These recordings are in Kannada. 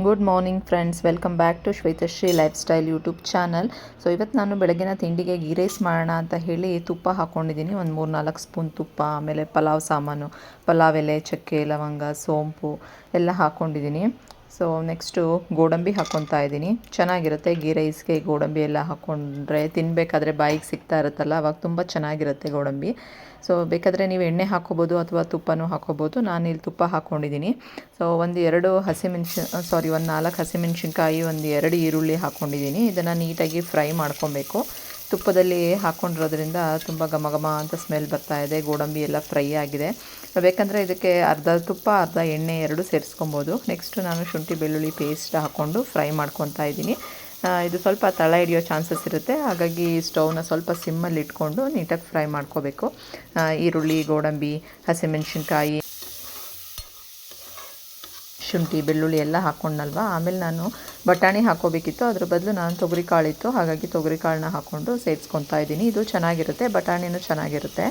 Good morning friends, welcome back to Shwetashree lifestyle YouTube channel. So ಇವತ್ತು ನಾನು ಬೆಳಗಿನ ತಿಂಡಿಗೆ ಗೀ ರೈಸ್ ಮಾಡೋಣ ಅಂತ ಹೇಳಿ ತುಪ್ಪ ಹಾಕ್ಕೊಂಡಿದ್ದೀನಿ. ಒಂದು 3-4 ಸ್ಪೂನ್ ತುಪ್ಪ, ಆಮೇಲೆ ಪಲಾವ್ ಸಾಮಾನು, ಪಲಾವ್ ಎಲೆ, ಚಕ್ಕೆ, ಲವಂಗ, ಸೋಂಪು ಎಲ್ಲ ಹಾಕ್ಕೊಂಡಿದ್ದೀನಿ. ಸೊ ನೆಕ್ಸ್ಟು ಗೋಡಂಬಿ ಹಾಕ್ಕೊತಾ ಇದ್ದೀನಿ. ಚೆನ್ನಾಗಿರುತ್ತೆ ಗೀ ರೈಸ್ಗೆ ಗೋಡಂಬಿ ಎಲ್ಲ ಹಾಕ್ಕೊಂಡ್ರೆ, ತಿನ್ನಬೇಕಾದ್ರೆ ಬಾಯಿಗೆ ಸಿಗ್ತಾ ಇರುತ್ತಲ್ಲ, ಅವಾಗ ತುಂಬ ಚೆನ್ನಾಗಿರುತ್ತೆ ಗೋಡಂಬಿ. ಸೊ ಬೇಕಾದರೆ ನೀವು ಎಣ್ಣೆ ಹಾಕ್ಕೋಬೋದು ಅಥವಾ ತುಪ್ಪನೂ ಹಾಕ್ಕೋಬೋದು. ನಾನಿಲ್ಲಿ ತುಪ್ಪ ಹಾಕ್ಕೊಂಡಿದ್ದೀನಿ. ಸೊ ಒಂದು 4 ಹಸಿಮೆಣ್ಸಿನ್ಕಾಯಿ, ಒಂದು 2 ಈರುಳ್ಳಿ ಹಾಕ್ಕೊಂಡಿದ್ದೀನಿ. ಇದನ್ನು ನೀಟಾಗಿ ಫ್ರೈ ಮಾಡ್ಕೊಬೇಕು. ತುಪ್ಪದಲ್ಲಿ ಹಾಕ್ಕೊಂಡಿರೋದ್ರಿಂದ ತುಂಬ ಘಮ ಘಮ ಅಂತ ಸ್ಮೆಲ್ ಬರ್ತಾ ಇದೆ. ಗೋಡಂಬಿ ಎಲ್ಲ ಫ್ರೈ ಆಗಿದೆ. ಬೇಕಂದರೆ ಇದಕ್ಕೆ ಅರ್ಧ ತುಪ್ಪ ಅರ್ಧ ಎಣ್ಣೆ 2 ಸೇರಿಸ್ಕೊಬೋದು. ನೆಕ್ಸ್ಟು ನಾನು ಶುಂಠಿ ಬೆಳ್ಳುಳ್ಳಿ ಪೇಸ್ಟ್ ಹಾಕ್ಕೊಂಡು ಫ್ರೈ ಮಾಡ್ಕೊತಾ ಇದ್ದೀನಿ. ಇದು ಸ್ವಲ್ಪ ತಳ ಹಿಡಿಯೋ ಚಾನ್ಸಸ್ ಇರುತ್ತೆ, ಹಾಗಾಗಿ ಸ್ಟವ್ನ ಸ್ವಲ್ಪ ಸಿಮ್ಮಲ್ಲಿ ಇಟ್ಕೊಂಡು ನೀಟಾಗಿ ಫ್ರೈ ಮಾಡ್ಕೋಬೇಕು. ಈರುಳ್ಳಿ, ಗೋಡಂಬಿ, ಹಸಿಮೆಣ್ಸಿನ್ಕಾಯಿ, ಶುಂಠಿ ಬೆಳ್ಳುಳ್ಳಿ ಎಲ್ಲ ಹಾಕ್ಕೊಂಡಲ್ವ. ಆಮೇಲೆ ನಾನು ಬಟಾಣಿ ಹಾಕ್ಕೋಬೇಕಿತ್ತು, ಅದ್ರ ಬದಲು ನಾನು ತೊಗರಿ ಕಾಳಿತ್ತು, ಹಾಗಾಗಿ ತೊಗರಿ ಕಾಳನ್ನ ಹಾಕ್ಕೊಂಡು ಸೇರಿಸ್ಕೊತಾ ಇದ್ದೀನಿ. ಇದು ಚೆನ್ನಾಗಿರುತ್ತೆ, ಬಟಾಣಿನೂ ಚೆನ್ನಾಗಿರುತ್ತೆ.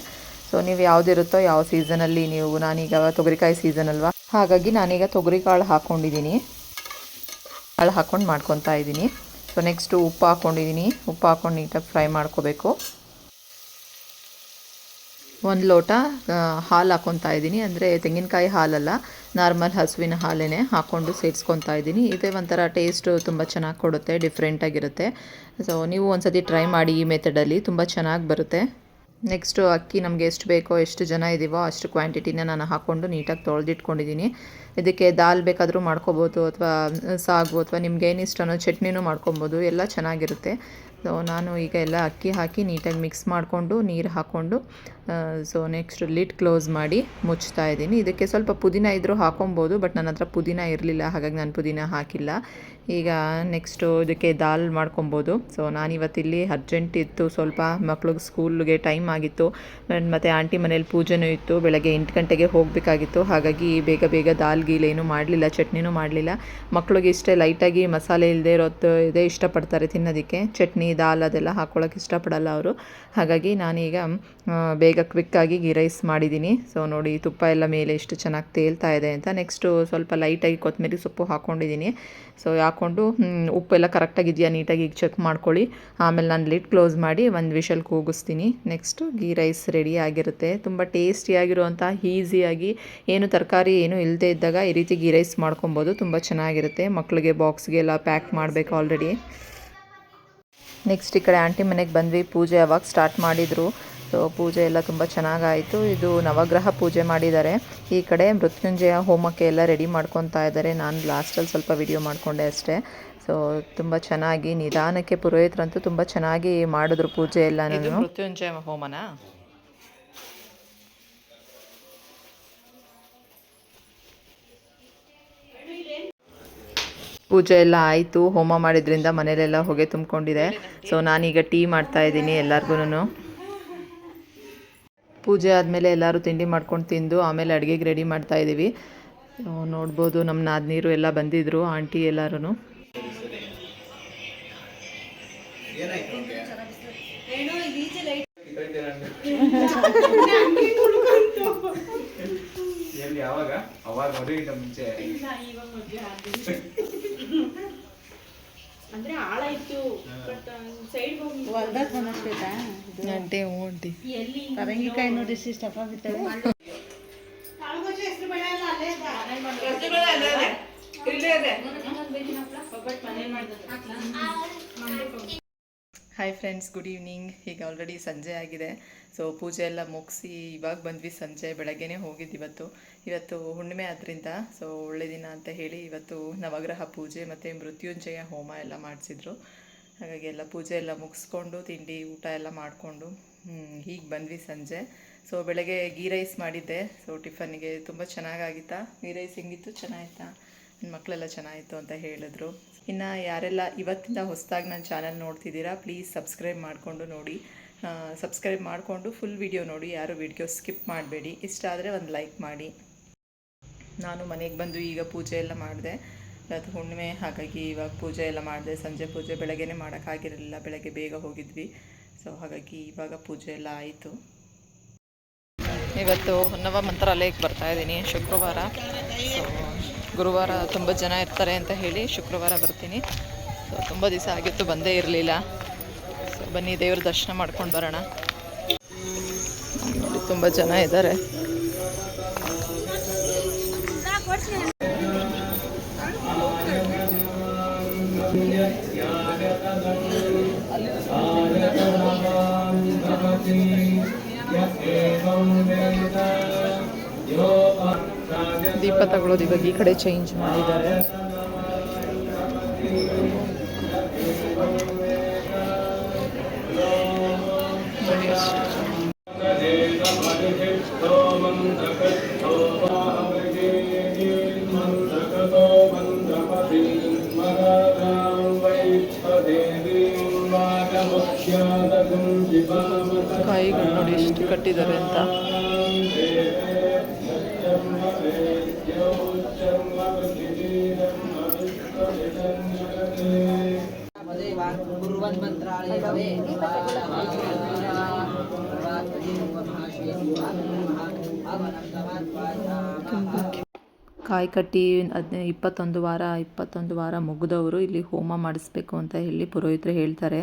ಸೊ ನೀವು ಯಾವುದಿರುತ್ತೋ, ಯಾವ ಸೀಸನಲ್ಲಿ ನಾನೀಗ ತೊಗರಿಕಾಯಿ ಸೀಸನ್ ಅಲ್ವಾ, ಹಾಗಾಗಿ ನಾನೀಗ ತೊಗರಿ ಕಾಳು ಹಾಕ್ಕೊಂಡಿದ್ದೀನಿ. ಕಾಳು ಹಾಕ್ಕೊಂಡು ಮಾಡ್ಕೊತಾ ಇದ್ದೀನಿ. ಸೊ ನೆಕ್ಸ್ಟು ಉಪ್ಪು ಹಾಕ್ಕೊಂಡಿದ್ದೀನಿ. ಉಪ್ಪು ಹಾಕ್ಕೊಂಡು ನೀಟಾಗಿ ಫ್ರೈ ಮಾಡ್ಕೋಬೇಕು. 1 ಲೋಟ ಹಾಲು ಹಾಕ್ಕೊತಾ ಇದ್ದೀನಿ. ಅಂದರೆ ತೆಂಗಿನಕಾಯಿ ಹಾಲಲ್ಲ, ನಾರ್ಮಲ್ ಹಸುವಿನ ಹಾಲೇ ಹಾಕ್ಕೊಂಡು ಸೇರಿಸ್ಕೊತಾ ಇದ್ದೀನಿ. ಇದೇ ಒಂಥರ ಟೇಸ್ಟು ತುಂಬ ಚೆನ್ನಾಗಿ ಕೊಡುತ್ತೆ, ಡಿಫ್ರೆಂಟಾಗಿರುತ್ತೆ. ಸೊ ನೀವು ಒಂದು ಸತಿ ಟ್ರೈ ಮಾಡಿ, ಈ ಮೆಥಡಲ್ಲಿ ತುಂಬ ಚೆನ್ನಾಗಿ ಬರುತ್ತೆ. ನೆಕ್ಸ್ಟು ಅಕ್ಕಿ ನಮಗೆ ಎಷ್ಟು ಬೇಕೋ, ಎಷ್ಟು ಜನ ಇದ್ದೀವೋ ಅಷ್ಟು ಕ್ವಾಂಟಿಟಿನ ನಾನು ಹಾಕ್ಕೊಂಡು ನೀಟಾಗಿ ತೊಳೆದಿಟ್ಕೊಂಡಿದ್ದೀನಿ. ಇದಕ್ಕೆ ದಾಲ್ ಬೇಕಾದರೂ ಮಾಡ್ಕೊಬೋದು, ಅಥವಾ ಸಾಗು, ಅಥವಾ ನಿಮ್ಗೆ ಏನು ಇಷ್ಟನೋ ಚಟ್ನಿನೂ ಮಾಡ್ಕೊಬೋದು, ಎಲ್ಲ ಚೆನ್ನಾಗಿರುತ್ತೆ. ಸೊ ನಾನು ಈಗ ಎಲ್ಲ ಅಕ್ಕಿ ಹಾಕಿ ನೀಟಾಗಿ ಮಿಕ್ಸ್ ಮಾಡಿಕೊಂಡು ನೀರು ಹಾಕ್ಕೊಂಡು ಸೊ ನೆಕ್ಸ್ಟ್ ಲಿಡ್ ಕ್ಲೋಸ್ ಮಾಡಿ ಮುಚ್ತಾ ಇದ್ದೀನಿ. ಇದಕ್ಕೆ ಸ್ವಲ್ಪ ಪುದೀನ ಇದ್ದರೂ ಹಾಕೊಬೋದು, ಬಟ್ ನನ್ನ ಹತ್ರ ಪುದೀನ ಇರಲಿಲ್ಲ, ಹಾಗಾಗಿ ನಾನು ಪುದೀನ ಹಾಕಿಲ್ಲ. ಈಗ ನೆಕ್ಸ್ಟು ಇದಕ್ಕೆ ದಾಲ್ ಮಾಡ್ಕೊಬೋದು. ಸೊ ನಾನಿವತ್ತಿಲ್ಲಿ ಅರ್ಜೆಂಟ್ ಇತ್ತು, ಸ್ವಲ್ಪ ಮಕ್ಳಿಗೆ ಸ್ಕೂಲ್ಗೆ ಟೈಮ್ ಆಗಿತ್ತು, ಮತ್ತು ಆಂಟಿ ಮನೇಲಿ ಪೂಜೆನೂ ಇತ್ತು. ಬೆಳಗ್ಗೆ 8 ಗಂಟೆಗೆ ಹೋಗಬೇಕಾಗಿತ್ತು, ಹಾಗಾಗಿ ಬೇಗ ದಾಲ್ ಗೀಲ್ ಏನೂ ಮಾಡಲಿಲ್ಲ, ಚಟ್ನಿನೂ ಮಾಡಲಿಲ್ಲ. ಮಕ್ಳಿಗೆ ಇಷ್ಟೇ ಲೈಟಾಗಿ ಮಸಾಲೆ ಇಲ್ಲದೆ ಇರೋದು ಇದೇ ಇಷ್ಟಪಡ್ತಾರೆ ತಿನ್ನೋದಕ್ಕೆ. ಚಟ್ನಿ ದಾಲ್ ಅದೆಲ್ಲ ಹಾಕ್ಕೊಳ್ಳೋಕೆ ಇಷ್ಟಪಡಲ್ಲ ಅವರು, ಹಾಗಾಗಿ ನಾನೀಗ ಬೇಗ ಕ್ವಿಕ್ಕಾಗಿ ಗೀ ರೈಸ್ ಮಾಡಿದ್ದೀನಿ. ಸೊ ನೋಡಿ, ತುಪ್ಪ ಎಲ್ಲ ಮೇಲೆ ಎಷ್ಟು ಚೆನ್ನಾಗಿ ತೇಲ್ತಾ ಇದೆ ಅಂತ. ನೆಕ್ಸ್ಟು ಸ್ವಲ್ಪ ಲೈಟಾಗಿ ಕೊತ್ತಂಬರಿ ಸೊಪ್ಪು ಹಾಕ್ಕೊಂಡಿದ್ದೀನಿ. ಸೊ ಹಾಕ್ಕೊಂಡು ಉಪ್ಪೆಲ್ಲ ಕರೆಕ್ಟಾಗಿದೆಯಾ ನೀಟಾಗಿ ಈಗ ಚೆಕ್ ಮಾಡ್ಕೊಳ್ಳಿ. ಆಮೇಲೆ ನಾನು ಲಿಡ್ ಕ್ಲೋಸ್ ಮಾಡಿ 1 ವಿಷಲ್ ಕೂಗಿಸ್ತೀನಿ. ನೆಕ್ಸ್ಟು ಗೀ ರೈಸ್ ರೆಡಿ ಆಗಿರುತ್ತೆ. ತುಂಬ ಟೇಸ್ಟಿಯಾಗಿರುವಂಥ, ಈಸಿಯಾಗಿ, ಏನು ತರಕಾರಿ ಏನು ಇಲ್ಲದೇ ಇದ್ದಾಗ ಈ ರೀತಿ ಗೀ ರೈಸ್ ಮಾಡ್ಕೊಬೋದು, ತುಂಬ ಚೆನ್ನಾಗಿರುತ್ತೆ. ಮಕ್ಕಳಿಗೆ ಬಾಕ್ಸ್ಗೆಲ್ಲ ಪ್ಯಾಕ್ ಮಾಡಬೇಕು ಆಲ್ರೆಡಿ. ನೆಕ್ಸ್ಟ್ ಈ ಕಡೆ ಆಂಟಿ ಮನೆಗೆ ಬಂದ್ವಿ. ಪೂಜೆ ಅವಾಗ ಸ್ಟಾರ್ಟ್ ಮಾಡಿದರು. ಸೊ ಪೂಜೆ ಎಲ್ಲ ತುಂಬ ಚೆನ್ನಾಗಾಯಿತು. ಇದು ನವಗ್ರಹ ಪೂಜೆ ಮಾಡಿದ್ದಾರೆ. ಈ ಕಡೆ ಮೃತ್ಯುಂಜಯ ಹೋಮಕ್ಕೆ ಎಲ್ಲ ರೆಡಿ ಮಾಡ್ಕೊತಾ ಇದ್ದಾರೆ. ನಾನು ಲಾಸ್ಟಲ್ಲಿ ಸ್ವಲ್ಪ ವಿಡಿಯೋ ಮಾಡಿಕೊಂಡೆ ಅಷ್ಟೇ. ಸೊ ತುಂಬ ಚೆನ್ನಾಗಿ ನಿಧಾನಕ್ಕೆ, ಪುರೋಹಿತರಂತೂ ತುಂಬ ಚೆನ್ನಾಗಿ ಮಾಡಿದ್ರು ಪೂಜೆ ಎಲ್ಲ. ನಾನು ಮೃತ್ಯುಂಜಯ ಹೋಮನ ಪೂಜೆ ಎಲ್ಲ ಆಯಿತು. ಹೋಮ ಮಾಡಿದ್ರಿಂದ ಮನೇಲೆಲ್ಲ ಹೊಗೆ ತುಂಬಿಕೊಂಡಿದೆ. ಸೊ ನಾನೀಗ ಟೀ ಮಾಡ್ತಾಯಿದ್ದೀನಿ ಎಲ್ಲರಿಗೂ. ಪೂಜೆ ಆದಮೇಲೆ ಎಲ್ಲರೂ ತಿಂಡಿ ಮಾಡ್ಕೊಂಡು ತಿಂದು ಆಮೇಲೆ ಅಡುಗೆಗೆ ರೆಡಿ ಮಾಡ್ತಾಯಿದ್ದೀವಿ. ನೋಡ್ಬೋದು ನಮ್ಮ ನಾದಿನೀರು ಎಲ್ಲ ಬಂದಿದ್ದರು, ಆಂಟಿ ಎಲ್ಲರೂ. ಅಂದ್ರೆ ಆಳ ಇತ್ತು, ಬಟ್ ಸೈಡ್ ಆಂಟಿ ಓಂಟಿ ಪರಂಗಿಕಾಯಿ ನೋಡಿ ಇಷ್ಟಪ್ಪ ಬಿತ್ತವೆ. Hi friends, good evening. ಈಗ ಆಲ್ರೆಡಿ ಸಂಜೆ ಆಗಿದೆ. ಸೊ ಪೂಜೆ ಎಲ್ಲ ಮುಗಿಸಿ ಇವಾಗ ಬಂದ್ವಿ. ಸಂಜೆ ಬೆಳಗ್ಗೆನೇ ಹೋಗಿದ್ದು. ಇವತ್ತು ಹುಣ್ಣಿಮೆ ಆದ್ದರಿಂದ ಸೊ ಒಳ್ಳೆ ದಿನ ಅಂತ ಹೇಳಿ ಇವತ್ತು ನವಗ್ರಹ ಪೂಜೆ ಮತ್ತು ಮೃತ್ಯುಂಜಯ ಹೋಮ ಎಲ್ಲ ಮಾಡಿಸಿದ್ರು. ಹಾಗಾಗಿ ಎಲ್ಲ ಪೂಜೆ ಎಲ್ಲ ಮುಗಿಸ್ಕೊಂಡು ತಿಂಡಿ ಊಟ ಎಲ್ಲ ಮಾಡಿಕೊಂಡು ಹೀಗೆ ಬಂದ್ವಿ ಸಂಜೆ. ಸೊ ಬೆಳಗ್ಗೆ ಗೀ ರೈಸ್ ಮಾಡಿದ್ದೆ. ಸೊ ಟಿಫನ್ನಿಗೆ ತುಂಬ ಚೆನ್ನಾಗಾಗಿತ್ತಾ ಗೀ ರೈಸ್? ಹೆಂಗಿತ್ತು? ಚೆನ್ನಾಗಿತ್ತಾ? ನನ್ನ ಮಕ್ಕಳೆಲ್ಲ ಚೆನ್ನಾಗಿತ್ತು ಅಂತ ಹೇಳಿದ್ರು. ಇನ್ನು ಯಾರೆಲ್ಲ ಇವತ್ತಿಂದ ಹೊಸದಾಗಿ ನನ್ನ ಚಾನಲ್ ನೋಡ್ತಿದ್ದೀರಾ, ಪ್ಲೀಸ್ ಸಬ್ಸ್ಕ್ರೈಬ್ ಮಾಡಿಕೊಂಡು ನೋಡಿ. ಸಬ್ಸ್ಕ್ರೈಬ್ ಮಾಡಿಕೊಂಡು ಫುಲ್ ವಿಡಿಯೋ ನೋಡಿ, ಯಾರು ವಿಡಿಯೋ ಸ್ಕಿಪ್ ಮಾಡಬೇಡಿ. ಇಷ್ಟ ಆದರೆ ಒಂದು ಲೈಕ್ ಮಾಡಿ. ನಾನು ಮನೆಗೆ ಬಂದು ಈಗ ಪೂಜೆ ಎಲ್ಲ ಮಾಡಿದೆ. ಇವತ್ತು ಹುಣ್ಣಿಮೆ, ಹಾಗಾಗಿ ಇವಾಗ ಪೂಜೆ ಎಲ್ಲ ಮಾಡಿದೆ. ಸಂಜೆ ಪೂಜೆ ಬೆಳಗ್ಗೆನೇ ಮಾಡೋಕ್ಕಾಗಿರಲಿಲ್ಲ, ಬೆಳಗ್ಗೆ ಬೇಗ ಹೋಗಿದ್ವಿ. ಸೊ ಹಾಗಾಗಿ ಇವಾಗ ಪೂಜೆ ಎಲ್ಲ ಆಯಿತು. ಇವತ್ತು ಹೊನ್ನವ ಮಂತ್ರಾಲಯಕ್ಕೆ ಬರ್ತಾಯಿದ್ದೀನಿ, ಶುಕ್ರವಾರ. ಸೊ ಗುರುವಾರ ತುಂಬ ಜನ ಇರ್ತಾರೆ ಅಂತ ಹೇಳಿ ಶುಕ್ರವಾರ ಬರ್ತೀನಿ. ಸೊ ತುಂಬ ದಿವಸ ಆಗಿತ್ತು ಬಂದೇ ಇರಲಿಲ್ಲ. ಸೊ ಬನ್ನಿ ದೇವ್ರ ದರ್ಶನ ಮಾಡ್ಕೊಂಡು ಬರೋಣ. ನೋಡಿ ತುಂಬ ಜನ ಇದ್ದಾರೆ. ದೀಪ ತಗೊಳ್ಳೋದು ಇವಾಗ ಈ ಕಡೆ ಚೇಂಜ್ ಮಾಡಿದ್ದಾರೆ. ಕಾಯಿಗಳು ನೋಡಿ ಎಷ್ಟು ಕಟ್ಟಿದ್ದಾರೆ ಅಂತ. ಕಾಯಿ ಕಟ್ಟಿ 21 ವಾರ ಮುಗಿದವರು ಇಲ್ಲಿ ಹೋಮ ಮಾಡಿಸ್ಬೇಕು ಅಂತ ಹೇಳಿ ಪುರೋಹಿತರು ಹೇಳ್ತಾರೆ.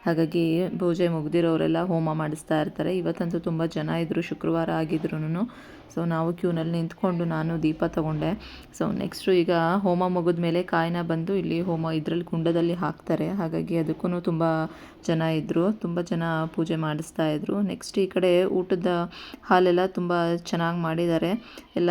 ಹಾಗಾಗಿ ಪೂಜೆ ಮುಗ್ದಿರೋರೆಲ್ಲ ಹೋಮ ಮಾಡಿಸ್ತಾ ಇರ್ತಾರೆ. ಇವತ್ತಂತೂ ತುಂಬ ಜನ ಇದ್ದರು, ಶುಕ್ರವಾರ ಆಗಿದ್ರು. ಸೊ ನಾವು ಕ್ಯೂನಲ್ಲಿ ನಿಂತ್ಕೊಂಡು ನಾನು ದೀಪ ತಗೊಂಡೆ. ಸೊ ನೆಕ್ಸ್ಟು ಈಗ ಹೋಮ ಮುಗಿದ ಮೇಲೆ ಕಾಯಿನ ಬಂದು ಇಲ್ಲಿ ಇದರಲ್ಲಿ ಕುಂಡದಲ್ಲಿ ಹಾಕ್ತಾರೆ. ಹಾಗಾಗಿ ಅದಕ್ಕೂ ತುಂಬ ಜನ ಇದ್ದರು, ತುಂಬ ಜನ ಪೂಜೆ ಮಾಡಿಸ್ತಾ ಇದ್ದರು. ನೆಕ್ಸ್ಟ್ ಈ ಕಡೆ ಊಟದ ಹಾಲೆಲ್ಲ ತುಂಬ ಚೆನ್ನಾಗಿ ಮಾಡಿದ್ದಾರೆ. ಎಲ್ಲ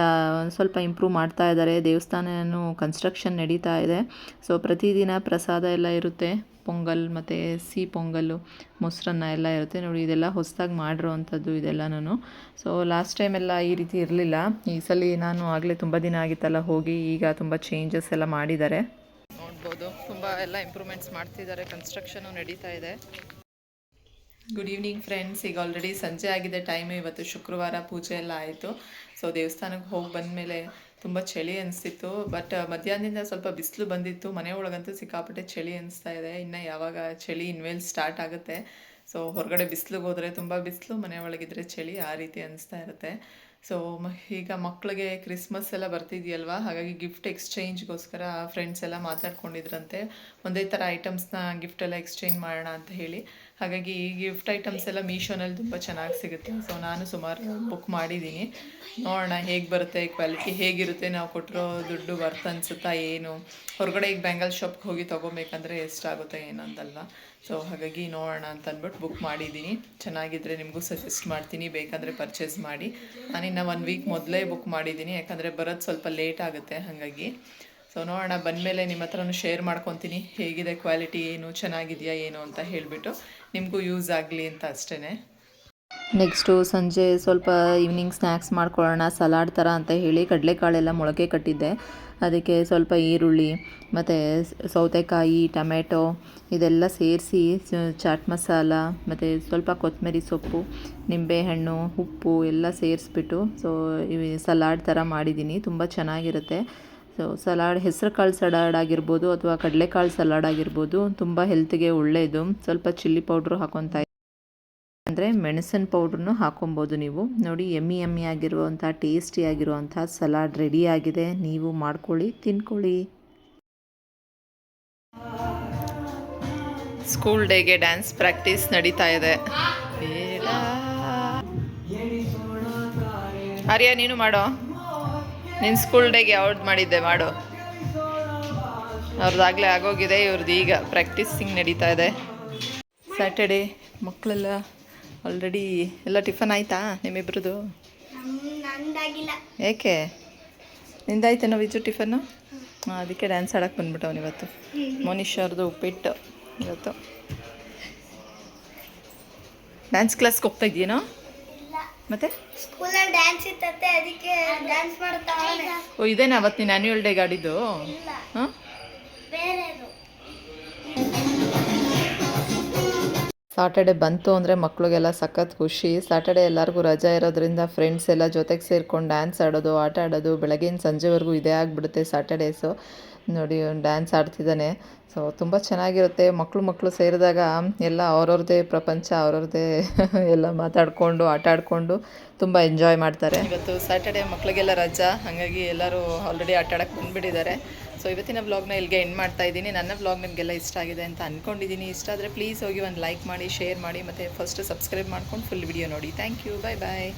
ಸ್ವಲ್ಪ ಇಂಪ್ರೂವ್ ಮಾಡ್ತಾ ಇದ್ದಾರೆ. ದೇವಸ್ಥಾನನೂ ಕನ್ಸ್ಟ್ರಕ್ಷನ್ ನಡೀತಾ ಇದೆ. ಸೊ ಪ್ರತಿದಿನ ಪ್ರಸಾದ ಎಲ್ಲ ಇರುತ್ತೆ. ಪೊಂಗಲ್ ಮತ್ತು ಸಿಹಿ ಪೊಂಗಲ್ಲು, ಮೊಸರನ್ನ ಎಲ್ಲ ಇರುತ್ತೆ ನೋಡಿ. ಇದೆಲ್ಲ ಹೊಸದಾಗಿ ಮಾಡಿರೋ ಅಂಥದ್ದು ಇದೆಲ್ಲನೂ. ಸೊ ಲಾಸ್ಟ್ ಟೈಮೆಲ್ಲ ಈ ರೀತಿ ಇರಲಿಲ್ಲ. ಈ ಸಲ ನಾನು ಆಗಲೇ ತುಂಬ ದಿನ ಆಗಿತ್ತಲ್ಲ ಹೋಗಿ, ಈಗ ತುಂಬ ಚೇಂಜಸ್ ಎಲ್ಲ ಮಾಡಿದ್ದಾರೆ. ನೋಡ್ಬೋದು ತುಂಬ ಎಲ್ಲ ಇಂಪ್ರೂವ್ಮೆಂಟ್ಸ್ ಮಾಡ್ತಿದ್ದಾರೆ. ಕನ್ಸ್ಟ್ರಕ್ಷನು ನಡೀತಾ ಇದೆ. Good evening friends. ಈಗ ಆಲ್ರೆಡಿ ಸಂಜೆ ಆಗಿದೆ ಟೈಮು. ಇವತ್ತು ಶುಕ್ರವಾರ ಪೂಜೆ ಎಲ್ಲ ಆಯಿತು. ಸೊ ದೇವಸ್ಥಾನಕ್ಕೆ ಹೋಗಿ ಬಂದಮೇಲೆ ತುಂಬ ಚಳಿ ಅನಿಸ್ತಿತ್ತು. ಬಟ್ ಮಧ್ಯಾಹ್ನದಿಂದ ಸ್ವಲ್ಪ ಬಿಸಿಲು ಬಂದಿತ್ತು. ಮನೆ ಒಳಗಂತೂ ಸಿಕ್ಕಾಪಟ್ಟೆ ಚಳಿ ಅನಿಸ್ತಾ ಇದೆ. ಇನ್ನು ಯಾವಾಗ ಚಳಿ ಇನ್ಮೇಲೆ ಸ್ಟಾರ್ಟ್ ಆಗುತ್ತೆ. ಸೊ ಹೊರಗಡೆ ಬಿಸಿಲಿಗೆ ಹೋದರೆ ತುಂಬ ಬಿಸಿಲು, ಮನೆ ಒಳಗಿದ್ರೆ ಚಳಿ, ಆ ರೀತಿ ಅನಿಸ್ತಾ ಇರುತ್ತೆ. ಸೊ ಈಗ ಮಕ್ಕಳಿಗೆ ಕ್ರಿಸ್ಮಸ್ ಎಲ್ಲ ಬರ್ತಿದೆಯಲ್ವ, ಹಾಗಾಗಿ ಗಿಫ್ಟ್ ಎಕ್ಸ್ಚೇಂಜ್ಗೋಸ್ಕರ ಫ್ರೆಂಡ್ಸ್ ಎಲ್ಲ ಮಾತಾಡ್ಕೊಂಡಿದ್ರಂತೆ. ಒಂದೇ ಥರ ಐಟಮ್ಸ್ನ ಗಿಫ್ಟ್ ಎಲ್ಲ ಎಕ್ಸ್ಚೇಂಜ್ ಮಾಡೋಣ ಅಂತ ಹೇಳಿ. ಹಾಗಾಗಿ ಈ ಗಿಫ್ಟ್ ಐಟಮ್ಸ್ ಎಲ್ಲ ಮೀಶೋನಲ್ಲಿ ತುಂಬ ಚೆನ್ನಾಗಿ ಸಿಗುತ್ತೆ. ಸೊ ನಾನು ಸುಮಾರು ಬುಕ್ ಮಾಡಿದ್ದೀನಿ. ನೋಡೋಣ ಹೇಗೆ ಬರುತ್ತೆ, ಕ್ವಾಲಿಟಿ ಹೇಗಿರುತ್ತೆ, ನಾವು ಕೊಟ್ಟಿರೋ ದುಡ್ಡು ವರ್ತ್ ಅನಿಸುತ್ತಾ ಏನು. ಹೊರಗಡೆ ಈಗ ಬ್ಯಾಂಗಲ್ ಶಾಪ್ಗೆ ಹೋಗಿ ತೊಗೊಬೇಕಂದ್ರೆ ಎಷ್ಟಾಗುತ್ತೆ ಏನಂತಲ್ವ. ಸೊ ಹಾಗಾಗಿ ನೋಡೋಣ ಅಂತ ಅಂದ್ಬಿಟ್ಟು ಬುಕ್ ಮಾಡಿದ್ದೀನಿ. ಚೆನ್ನಾಗಿದ್ದರೆ ನಿಮಗೂ ಸಜೆಸ್ಟ್ ಮಾಡ್ತೀನಿ, ಬೇಕಂದರೆ ಪರ್ಚೇಸ್ ಮಾಡಿ. ನಾನಿನ್ನು 1 ವೀಕ್ ಮೊದಲೇ ಬುಕ್ ಮಾಡಿದ್ದೀನಿ, ಯಾಕಂದರೆ ಬರೋದು ಸ್ವಲ್ಪ ಲೇಟ್ ಆಗುತ್ತೆ. ಹಾಗಾಗಿ ಸೊ ನೋಡೋಣ, ಬಂದಮೇಲೆ ನಿಮ್ಮ ಹತ್ರನೂ ಶೇರ್ ಮಾಡ್ಕೊತೀನಿ ಹೇಗಿದೆ ಕ್ವಾಲಿಟಿ, ಏನು ಚೆನ್ನಾಗಿದೆಯಾ ಏನು ಅಂತ ಹೇಳಿಬಿಟ್ಟು, ನಿಮಗೂ ಯೂಸ್ ಆಗಲಿ ಅಂತ ಅಷ್ಟೇ. ನೆಕ್ಸ್ಟು ಸಂಜೆ ಸ್ವಲ್ಪ ಈವ್ನಿಂಗ್ ಸ್ನ್ಯಾಕ್ಸ್ ಮಾಡ್ಕೊಳ್ಳೋಣ, ಸಲಾಡ್ ಥರ ಅಂತ ಹೇಳಿ ಕಡಲೆಕಾಳೆಲ್ಲ ಮೊಳಕೆ ಕಟ್ಟಿದ್ದೆ. ಅದಕ್ಕೆ ಸ್ವಲ್ಪ ಈರುಳ್ಳಿ ಮತ್ತು ಸೌತೆಕಾಯಿ, ಟೊಮೆಟೊ ಇದೆಲ್ಲ ಸೇರಿಸಿ ಚಾಟ್ ಮಸಾಲ ಮತ್ತು ಸ್ವಲ್ಪ ಕೊತ್ತಂಬರಿ ಸೊಪ್ಪು, ನಿಂಬೆಹಣ್ಣು, ಉಪ್ಪು ಎಲ್ಲ ಸೇರಿಸ್ಬಿಟ್ಟು ಸೊ ಸಲಾಡ್ ಥರ ಮಾಡಿದ್ದೀನಿ. ತುಂಬ ಚೆನ್ನಾಗಿರುತ್ತೆ. ಸೊ ಸಲಾಡ್, ಹೆಸರು ಕಾಳು ಸಲಾಡ್ ಆಗಿರ್ಬೋದು ಅಥವಾ ಕಡಲೆಕಾಳು ಸಲಾಡ್ ಆಗಿರ್ಬೋದು, ತುಂಬ ಹೆಲ್ತ್ಗೆ ಒಳ್ಳೆಯದು. ಸ್ವಲ್ಪ ಚಿಲ್ಲಿ ಪೌಡ್ರು ಹಾಕೊತಾ ಅಂದರೆ ಮೆಣಸಿನ ಪೌಡ್ರನ್ನು ಹಾಕೊಬೋದು ನೀವು. ನೋಡಿ ಎಮ್ಮಿ ಆಗಿರುವಂಥ ಟೇಸ್ಟಿ ಆಗಿರುವಂಥ ಸಲಾಡ್ ರೆಡಿ ಆಗಿದೆ. ನೀವು ಮಾಡ್ಕೊಳ್ಳಿ, ತಿನ್ಕೊಳ್ಳಿ. ಸ್ಕೂಲ್ ಡೇಗೆ ಡ್ಯಾನ್ಸ್ ಪ್ರಾಕ್ಟೀಸ್ ನಡೀತಾ ಇದೆ. ಆರ್ಯ ನೀನು ಮಾಡೋ, ನಿನ್ನ ಸ್ಕೂಲ್ ಡೇಗೆ ಯಾವ್ದು ಮಾಡಿದ್ದೆ ಮಾಡು. ಅವ್ರದ್ದಾಗಲೇ ಆಗೋಗಿದೆ, ಇವ್ರದ್ದು ಈಗ ಪ್ರಾಕ್ಟೀಸಿಂಗ್ ನಡೀತಾ ಇದೆ. ಸ್ಯಾಟರ್ಡೇ ಮಕ್ಕಳೆಲ್ಲ ಆಲ್ರೆಡಿ ಎಲ್ಲ ಟಿಫನ್ ಆಯಿತಾ ನಿಮ್ಮಿಬ್ರದ್ದು? ಏಕೆ ನಿಂದಾಯ್ತೇನೋ ವಿಜು ಟಿಫನ್ನು? ಅದಕ್ಕೆ ಡ್ಯಾನ್ಸ್ ಆಡೋಕ್ಕೆ ಬಂದ್ಬಿಟ್ಟವನು ಇವತ್ತು. ಮೋನಿಶ್ ಅವ್ರದ್ದು ಉಪ್ಪಿಟ್ಟು ಇವತ್ತು. ಡ್ಯಾನ್ಸ್ ಕ್ಲಾಸ್ಗೆ ಹೋಗ್ತಾ ಇದೆಯೇನೋ? ಮತ್ತೆ ಸ್ಕೂಲಲ್ಲಿ ಡ್ಯಾನ್ಸ್ ಇತ್ತಂತೆ, ಅದಕ್ಕೆ ಡ್ಯಾನ್ಸ್ ಮಾಡ್ತಾ. ಓ ಇದೇನಾ ಅವತ್ತು ನೀನು ಆ್ಯನ್ಯುವಲ್ ಡೇಗೆ ಆಡಿದ್ದು? ಹಾಂ, ಬೇರೆದು. ಸಾಟರ್ಡೆ ಬಂತು ಅಂದರೆ ಮಕ್ಕಳಿಗೆಲ್ಲ ಸಖತ್ ಖುಷಿ. ಸಾಟರ್ಡೆ ಎಲ್ಲರಿಗೂ ರಜಾ ಇರೋದ್ರಿಂದ ಫ್ರೆಂಡ್ಸ್ ಎಲ್ಲ ಜೊತೆಗೆ ಸೇರ್ಕೊಂಡು ಡ್ಯಾನ್ಸ್ ಆಡೋದು, ಆಟ ಆಡೋದು, ಬೆಳಗ್ಗಿನ ಸಂಜೆವರೆಗೂ ಇದೇ ಆಗಿಬಿಡುತ್ತೆ ಸಾಟರ್ಡೇಸು. ನೋಡಿ ಡ್ಯಾನ್ಸ್ ಆಡ್ತಿದ್ದಾನೆ. ಸೊ ತುಂಬ ಚೆನ್ನಾಗಿರುತ್ತೆ. ಮಕ್ಕಳು ಸೇರಿದಾಗ ಎಲ್ಲ ಅವ್ರವ್ರದ್ದೇ ಪ್ರಪಂಚ, ಅವ್ರವ್ರದ್ದೇ ಎಲ್ಲ ಮಾತಾಡಿಕೊಂಡು ಆಟ ಆಡಿಕೊಂಡು ತುಂಬ ಎಂಜಾಯ್ ಮಾಡ್ತಾರೆ. ಇವತ್ತು ಸ್ಯಾಟರ್ಡೆ, ಮಕ್ಕಳಿಗೆಲ್ಲ ರಜಾ, ಹಾಗಾಗಿ ಎಲ್ಲರೂ ಆಲ್ರೆಡಿ ಆಟ ಆಡೋಕ್ಕೆ ಬಂದುಬಿಟ್ಟಿದ್ದಾರೆ. ಸೊ ಇವತ್ತಿನ ವ್ಲಾಗ್ನ ಇಲ್ಲಿಗೆ ಎಂಡ್ ಮಾಡ್ತಾ ಇದ್ದೀನಿ. ನನ್ನ ವ್ಲಾಗ್ ನಿಮಗೆಲ್ಲ ಇಷ್ಟ ಆಗಿದೆ ಅಂತ ಅಂದ್ಕೊಂಡಿದ್ದೀನಿ. ಇಷ್ಟ ಆದರೆ ಪ್ಲೀಸ್ ಹೋಗಿ ಒಂದು ಲೈಕ್ ಮಾಡಿ, ಶೇರ್ ಮಾಡಿ, ಮತ್ತು ಫಸ್ಟ್ ಸಬ್ಸ್ಕ್ರೈಬ್ ಮಾಡ್ಕೊಂಡು ಫುಲ್ ವಿಡಿಯೋ ನೋಡಿ. Thank you, bye bye.